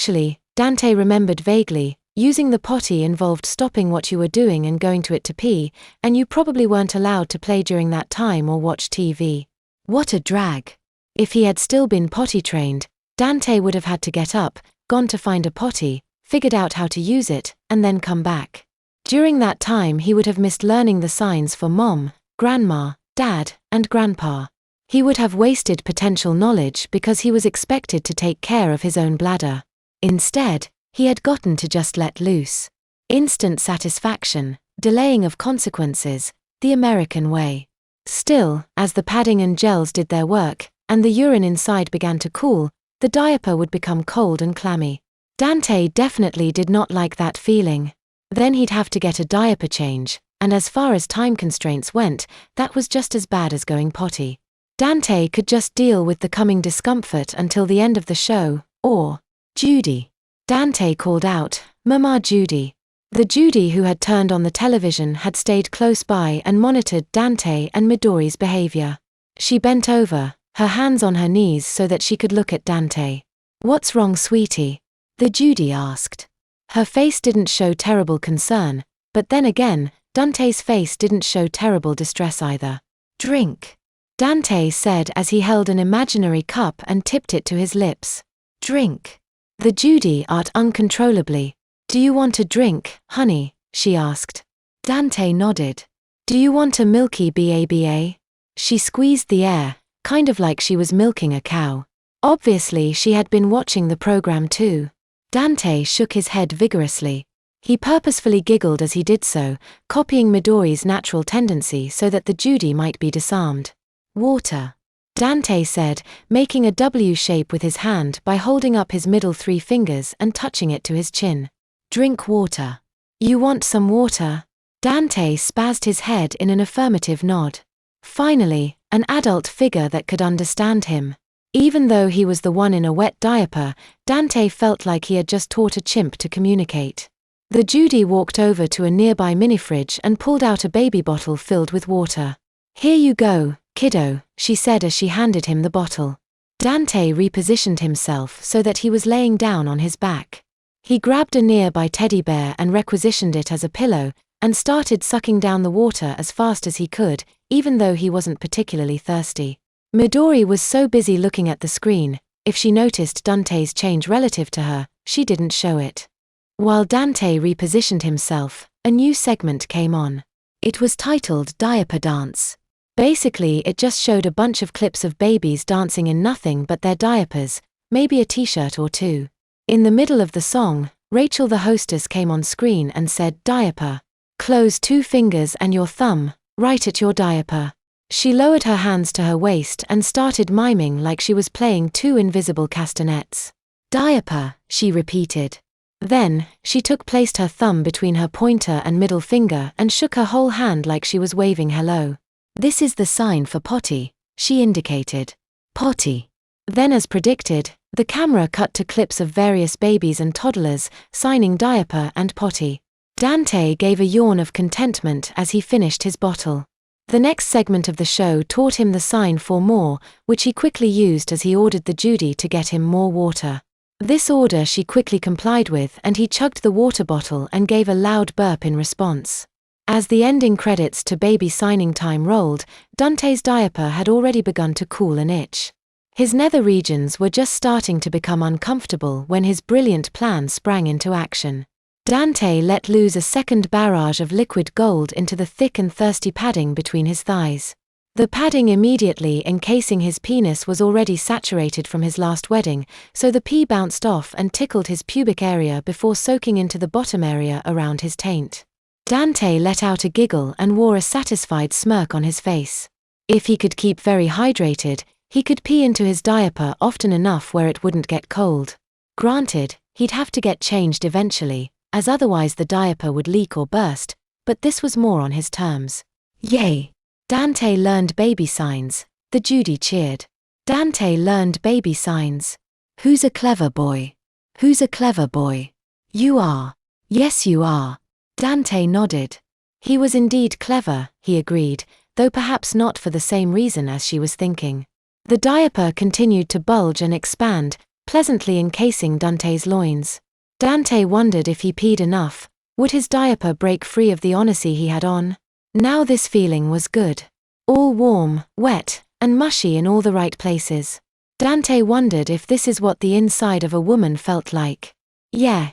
Actually, Dante remembered vaguely, using the potty involved stopping what you were doing and going to it to pee, and you probably weren't allowed to play during that time or watch TV. What a drag. If he had still been potty trained, Dante would have had to get up, gone to find a potty, figured out how to use it, and then come back. During that time he would have missed learning the signs for mom, grandma, dad, and grandpa. He would have wasted potential knowledge because he was expected to take care of his own bladder. Instead, he had gotten to just let loose. Instant satisfaction, delaying of consequences, the American way. Still, as the padding and gels did their work, and the urine inside began to cool, the diaper would become cold and clammy. Dante definitely did not like that feeling. Then he'd have to get a diaper change, and as far as time constraints went, that was just as bad as going potty. Dante could just deal with the coming discomfort until the end of the show, or, Judy. Dante called out, "Mama Judy." The Judy who had turned on the television had stayed close by and monitored Dante and Midori's behavior. She bent over, her hands on her knees so that she could look at Dante. "What's wrong, sweetie?" the Judy asked. Her face didn't show terrible concern, but then again, Dante's face didn't show terrible distress either. "Drink," Dante said as he held an imaginary cup and tipped it to his lips. "Drink." The Judy ate uncontrollably. "Do you want a drink, honey?" she asked. Dante nodded. "Do you want a milky baba?" She squeezed the air, kind of like she was milking a cow. Obviously she had been watching the program too. Dante shook his head vigorously. He purposefully giggled as he did so, copying Midori's natural tendency so that the Judy might be disarmed. "Water," Dante said, making a W shape with his hand by holding up his middle 3 fingers and touching it to his chin. "Drink water." "You want some water?" Dante spazzed his head in an affirmative nod. Finally, an adult figure that could understand him. Even though he was the one in a wet diaper, Dante felt like he had just taught a chimp to communicate. The Judy walked over to a nearby mini-fridge and pulled out a baby bottle filled with water. "Here you go, kiddo," she said as she handed him the bottle. Dante repositioned himself so that he was laying down on his back. He grabbed a nearby teddy bear and requisitioned it as a pillow, and started sucking down the water as fast as he could, even though he wasn't particularly thirsty. Midori was so busy looking at the screen, if she noticed Dante's change relative to her, she didn't show it. While Dante repositioned himself, a new segment came on. It was titled Diaper Dance. Basically, it just showed a bunch of clips of babies dancing in nothing but their diapers, maybe a t-shirt or two. In the middle of the song, Rachel the hostess came on screen and said, "Diaper. Close 2 fingers and your thumb, right at your diaper." She lowered her hands to her waist and started miming like she was playing 2 invisible castanets. "Diaper," she repeated. Then, she placed her thumb between her pointer and middle finger and shook her whole hand like she was waving hello. "This is the sign for potty," she indicated. "Potty." Then as predicted, the camera cut to clips of various babies and toddlers, signing diaper and potty. Dante gave a yawn of contentment as he finished his bottle. The next segment of the show taught him the sign for more, which he quickly used as he ordered the Judy to get him more water. This order she quickly complied with and he chugged the water bottle and gave a loud burp in response. As the ending credits to baby signing time rolled, Dante's diaper had already begun to cool and itch. His nether regions were just starting to become uncomfortable when his brilliant plan sprang into action. Dante let loose a second barrage of liquid gold into the thick and thirsty padding between his thighs. The padding immediately encasing his penis was already saturated from his last wedding, so the pee bounced off and tickled his pubic area before soaking into the bottom area around his taint. Dante let out a giggle and wore a satisfied smirk on his face. If he could keep very hydrated, he could pee into his diaper often enough where it wouldn't get cold. Granted, he'd have to get changed eventually, as otherwise the diaper would leak or burst, but this was more on his terms. "Yay! Dante learned baby signs," the Judy cheered. Dante learned baby signs. "Who's a clever boy? Who's a clever boy?" "You are." "Yes you are." Dante nodded. He was indeed clever, he agreed, though perhaps not for the same reason as she was thinking. The diaper continued to bulge and expand, pleasantly encasing Dante's loins. Dante wondered if he peed enough. Would his diaper break free of the onacy he had on? Now this feeling was good. All warm, wet, and mushy in all the right places. Dante wondered if this is what the inside of a woman felt like. Yeah,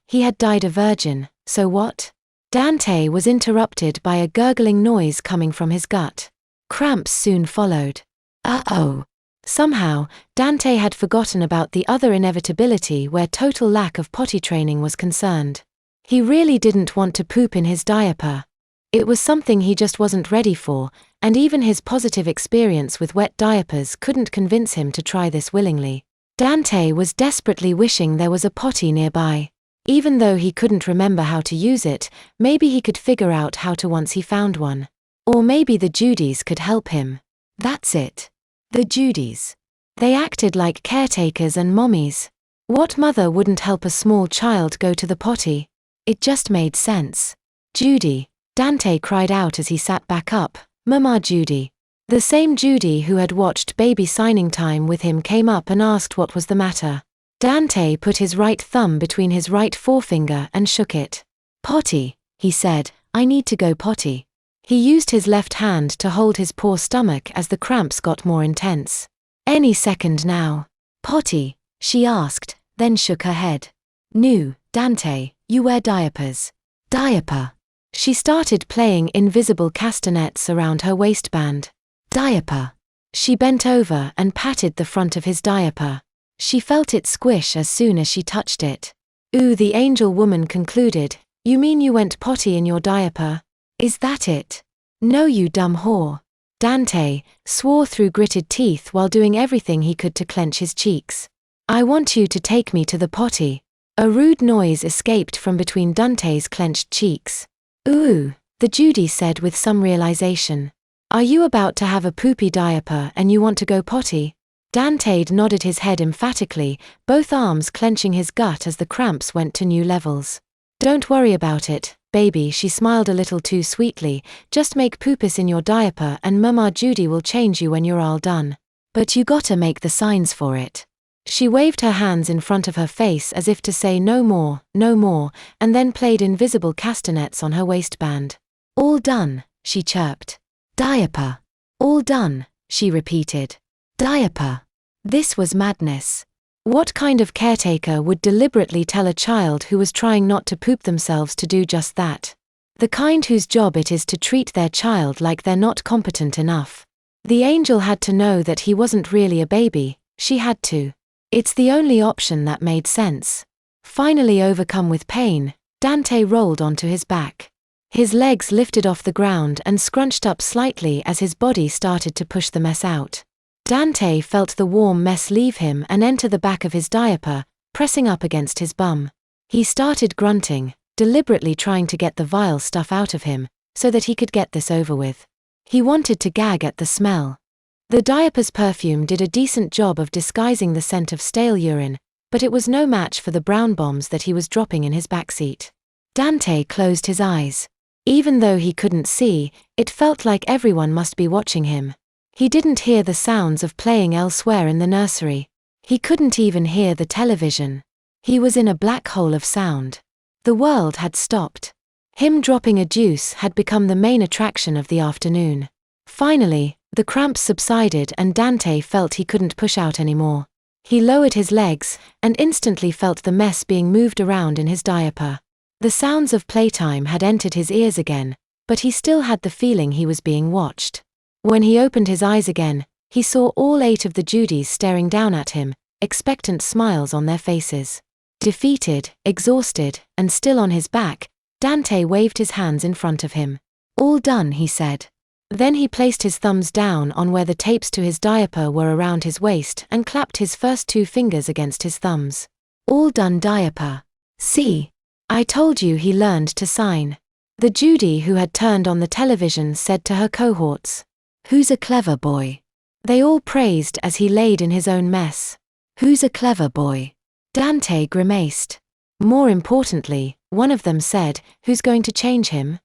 he had died a virgin, so what? Dante was interrupted by a gurgling noise coming from his gut. Cramps soon followed. Uh-oh. Somehow, Dante had forgotten about the other inevitability where total lack of potty training was concerned. He really didn't want to poop in his diaper. It was something he just wasn't ready for, and even his positive experience with wet diapers couldn't convince him to try this willingly. Dante was desperately wishing there was a potty nearby. Even though he couldn't remember how to use it, maybe he could figure out how to once he found one. Or maybe the Judys could help him. That's it. The Judys. They acted like caretakers and mommies. What mother wouldn't help a small child go to the potty? It just made sense. Judy, Dante cried out as he sat back up. Mama Judy. The same Judy who had watched baby signing time with him came up and asked what was the matter. Dante put his right thumb between his right forefinger and shook it. Potty, he said, I need to go potty. He used his left hand to hold his poor stomach as the cramps got more intense. Any second now. Potty, she asked, then shook her head. No, Dante, you wear diapers. Diaper. She started playing invisible castanets around her waistband. Diaper. She bent over and patted the front of his diaper. She felt it squish as soon as she touched it. Ooh, the angel woman concluded. You mean you went potty in your diaper? Is that it? No, you dumb whore. Dante swore through gritted teeth while doing everything he could to clench his cheeks. I want you to take me to the potty. A rude noise escaped from between Dante's clenched cheeks. Ooh, the Judy said with some realization. Are you about to have a poopy diaper and you want to go potty? Dante nodded his head emphatically, both arms clenching his gut as the cramps went to new levels. Don't worry about it, baby, she smiled a little too sweetly. Just make poopus in your diaper and Mama Judy will change you when you're all done. But you gotta make the signs for it. She waved her hands in front of her face as if to say no more, and then played invisible castanets on her waistband. All done, she chirped. Diaper. All done, she repeated. Diaper. This was madness. What kind of caretaker would deliberately tell a child who was trying not to poop themselves to do just that? The kind whose job it is to treat their child like they're not competent enough. The angel had to know that he wasn't really a baby, she had to. It's the only option that made sense. Finally overcome with pain, Dante rolled onto his back. His legs lifted off the ground and scrunched up slightly as his body started to push the mess out. Dante felt the warm mess leave him and enter the back of his diaper, pressing up against his bum. He started grunting, deliberately trying to get the vile stuff out of him, so that he could get this over with. He wanted to gag at the smell. The diaper's perfume did a decent job of disguising the scent of stale urine, but it was no match for the brown bombs that he was dropping in his backseat. Dante closed his eyes. Even though he couldn't see, it felt like everyone must be watching him. He didn't hear the sounds of playing elsewhere in the nursery. He couldn't even hear the television. He was in a black hole of sound. The world had stopped. Him dropping a deuce had become the main attraction of the afternoon. Finally, the cramps subsided and Dante felt he couldn't push out anymore. He lowered his legs, and instantly felt the mess being moved around in his diaper. The sounds of playtime had entered his ears again, but he still had the feeling he was being watched. When he opened his eyes again, he saw all 8 of the Judys staring down at him, expectant smiles on their faces. Defeated, exhausted, and still on his back, Dante waved his hands in front of him. All done, he said. Then he placed his thumbs down on where the tapes to his diaper were around his waist and clapped his first 2 fingers against his thumbs. All done diaper. See? I told you he learned to sign. The Judy who had turned on the television said to her cohorts. Who's a clever boy? They all praised as he laid in his own mess. Who's a clever boy? Dante grimaced. More importantly, one of them said, who's going to change him?